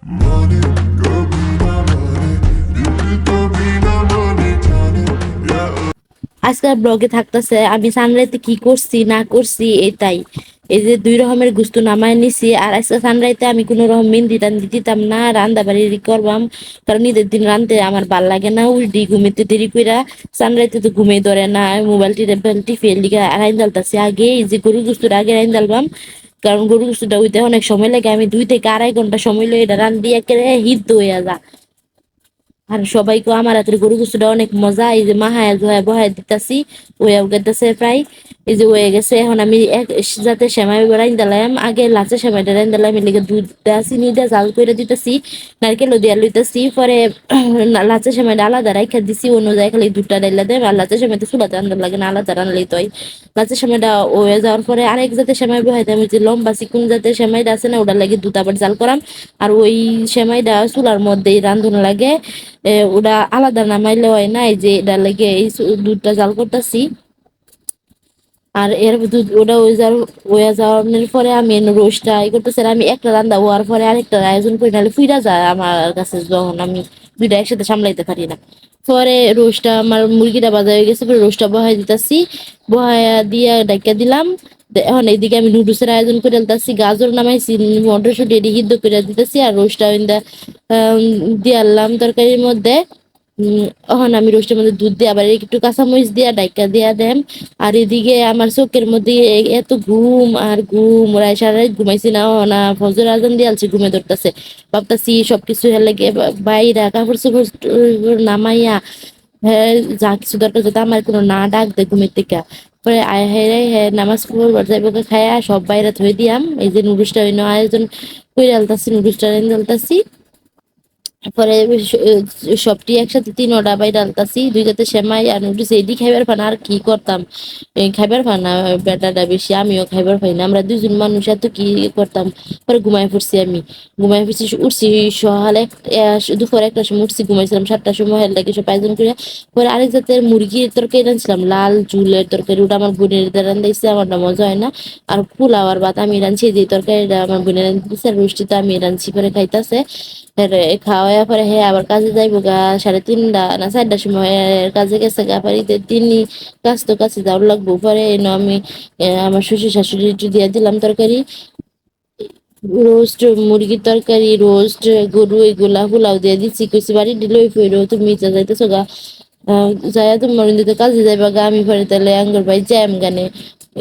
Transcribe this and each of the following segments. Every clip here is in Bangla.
माने कभी ना माने दिल कभी ना माने जाने या আজকাল ব্লগে থাকতেছে আমি সানরাইতে কি করছি না করছি এটাই। এই যে 2 রকমের গুস্তু নামায় নিছি, আর আজকে সানরাইতে আমি কোনো রকম মেহেন্দি টেহেন্দি দিতাম না, রান্দা বাড়ি করবাম। কারণ ঈদের দিন রানতে আমার ভাল লাগে না, উল্টি ঘুমিতে দেরি কইরা সানরাইতে তো ঘুমিয়ে ধরে না, মোবাইল টিপে লিগা রাইন দালতাছি আগে। এই যে গরু গুস্তুটা আগে রাইন দালবাম, কারণ গরু গুস্তুটা হইতে অনেক সময় লাগে। আমি 2 থেকে 2.5 ঘন্টা সময় লই এটা রান্ধি, একেবারে হিদ্ধ হইয়া যা। আর সবাইকে আমার হাতের গরু গোস্তটা অনেক মজা। এই যে মাহায়া ধোয়া বহায় দিতাছি, ওয়া গেছে প্রায়। এই যে হয়ে গেছে, এখন আমি এক যাতে সেমাই রাইন দিলাম, আগে লাচে সেমাইটা রাইন দিলাম, এর লিগে দুধটা চিনি দিয়ে জাল করে দিতেছি, নারকেলও দিয়া লইতেছি। পরে লাচে সেমাইটা আলাদা রাইখা দিছি, অন্য জায়গায় খালি দুধটা ডাইলা দেয়। আর লাচে সেমাইতে চুলাতে রান্না লাগে না, আলাদা রান্নলেই তো হয়। লাচে সেমাইটা হয়ে যাওয়ার পরে আরেক জাতে সেমাই বহাই দিলাম, যে লম্বা চিকুন জাতের সেমাইটা আছে না, ওটার লাগে দুধ আবার জাল করাম। আর ওই সেমাইটা চুলার মধ্যেই রান্ধন লাগে, ওটা আলাদা নামাইলে হয় না। এই যে এটা লাগে এই দুধটা জাল করতেছি। আর এর দুধ ওটা হয়ে যাওয়ার পরে আমি রোস্টটা করতেছি। আর আমি একটা রান্না হওয়ার পরে আরেকটা আয়োজন করি, নাহলে ফুইরা যায় আমার কাছে, যখন আমি দুইটা একসাথে সামলাইতে পারি না। পরে রোস্টটা আমার মুরগিটা ভাজা হয়ে গেছে, পরে রোস্টটা বহাই দিতেছি, বহায়া দিয়ে ডাইকা দিলাম। এখন এইদিকে আমি নুডলসের আয়োজন করে দিতেছি, গাজর নামাইছি, মটরশুঁটি এটি সিদ্ধ করে দিতেছি, আর রোস্টটা দিয়ে আনলাম তরকারির মধ্যে। এখন আমি রোস্টের মধ্যে দুধ দিয়ে আবার একটু কাঁচামরিচ দিয়া ডাইকা দিয়া দেম। আর এদিকে আমার চোখের মধ্যে এত ঘুম আর ঘুম, রায় সারা রাত ঘুমাইছি না, না ফজর আজান দিয়ে আলছি, ঘুমে ধরতেছে। ভাবতাছি সবকিছু লাগে বাইরা কাপড় চোপড় নামাইয়া, হ্যাঁ যা কিছু দরকার যাতে আমার কোনো না ডাক দেয় ঘুমের থেকে। পরে আয় হ্যাঁ রে হ্যাঁ নামাজ পড়বার যাইব খায়া সব বাইরে থই দিয়াম। এই যে নুডলসটা আয়োজন করে আলতাছি, নুডলসটা রেঁধে আলতাছি। পরে সবটি একসাথে 3 ডাবাই ডালতাছি, 2 জাতের সেমাই আর নুডলস এডি খাইবার পান। আর কি করতাম, খাইবার পান না বেটাটা বেশি, আমিও খাইবার পাই না, আমরা 2 জন মানুষ, এত কি করতাম। পরে ঘুমাই পড়ছি, আমি ঘুমাই পড়ছি, উঠছি সকালে দুপুর 1টার সময় উঠছি, ঘুমাইছিলাম 7টার সময়, হেল লাগে সব আয়োজন করে। পরে আরেক জাতের মুরগির তরকারি রাঁধছিলাম, লাল ঝুলের তরকারি, ওটা আমার বোনের রান্ধাইছে, আমারটা মজা হয় না। আর পোলাও আর ভাত আমি রাঁধছি, যে তরকারিটা আমার বোনের রাঁধতেছে, আর রুষ্টিটা আমি রাঁধছি, পরে খাইতাছে। খাওয়া পরে হ্যাঁ আবার কাজে যাইবো গা 3:30 না 4টার সময়, কাজে গেছে গা বাড়িতে তিনি, কাজ তো কাছে যাওয়ার লাগবো। পরে এনে আমি আমার শ্বশুর শাশুড়ি একটু দিয়ে দিলাম তরকারি, রোস্ট মুরগির তরকারি, রোস্ট গরু, এগুলা পোলাও দিয়ে দিচ্ছি, কইছি বাড়ি দিলই ফিরো, তুমি যা যাইতেছো গা, যাইয়া তোমার দিতে কাজে যাইবা গা। আমি পরে তাহলে আঙ্গুর ভাই জ্যাম গানে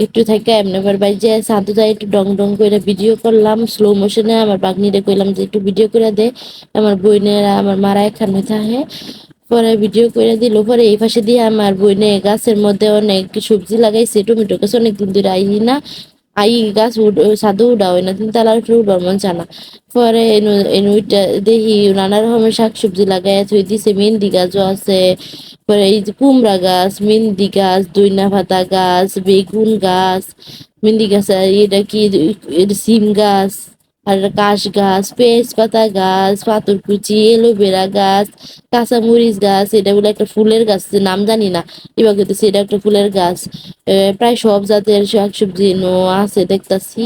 একটু থাকে এমনি, পর ভাই যে সাধু যাই একটু ডং ডং করে ভিডিও করলাম স্লো মোশনে। আমার বাগনিরে কইলাম যে একটু ভিডিও করে দে, আমার বোনেরা আমার মারা এখানে থাকে। পরে ভিডিও করে দিল। পরে এই পাশে দিয়ে আমার বোনে গাছের মধ্যে অনেক সবজি লাগাইছে, টমেটো গাছ, অনেকদিন ধরে আই না, আই গাছ ছাদও উঠা হয় না, 3 তলার উপরে উঠবার মন চায় না। পরে এনুইটা দেখি নানা রকমের শাকসবজি লাগাই থই দিছে, মেহেন্দি গাছও আছে, পরে এই যে কুমড়া গাছ, মেহেন্দি গাছ, দইনা পাতা গাছ, বেগুন গাছ, মেহেন্দি গাছ, আর এটা কি সিম গাছ, আর একটা কাশ গাছ, পেঁয়াজ পাতা গাছ, পাথরকুচি, এলোভেরা গাছ, কাঁচামরিচ গাছ, এটা বলে একটা ফুলের গাছ, যে নাম জানি না, এবার কিন্তু এটা একটা ফুলের গাছ। প্রায় সব জাতের শাকসবজি আছে দেখতাছি।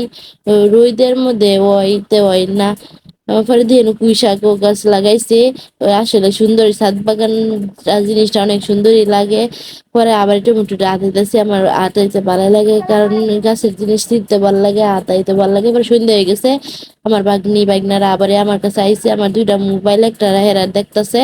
রোদের মধ্যে ওইতে হয় না। পরে দিয়ে পুঁই শাক গাছ লাগাইছে। আসলে সুন্দর ছাদ বাগান জিনিসটা অনেক সুন্দরই লাগে। পরে আবার টমেটোটা আটাইতেছি, আমার আটাইতে ভালো লাগে, কারণ গাছের জিনিস ছিঁড়তে ভালো লাগে, আটাইতে ভালো লাগে। এবার সন্ধ্যা হয়ে গেছে, আমার বাগনারা আবার আমার কাছে আইছে, আমার 2টা মোবাইল, একটা হেরা দেখতেছে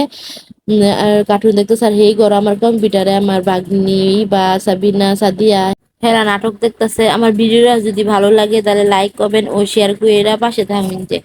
আর কার্টুন দেখতেছে। আর হেই করো আমার কম্পিউটারে আমার বাগনি বা সাবিনা সাদিয়া হেরা নাটক দেখতেছে। আমার ভিডিওটা যদি ভালো লাগে তাহলে লাইক কমেন্ট ও শেয়ার করে পাশে থাকবেন যে।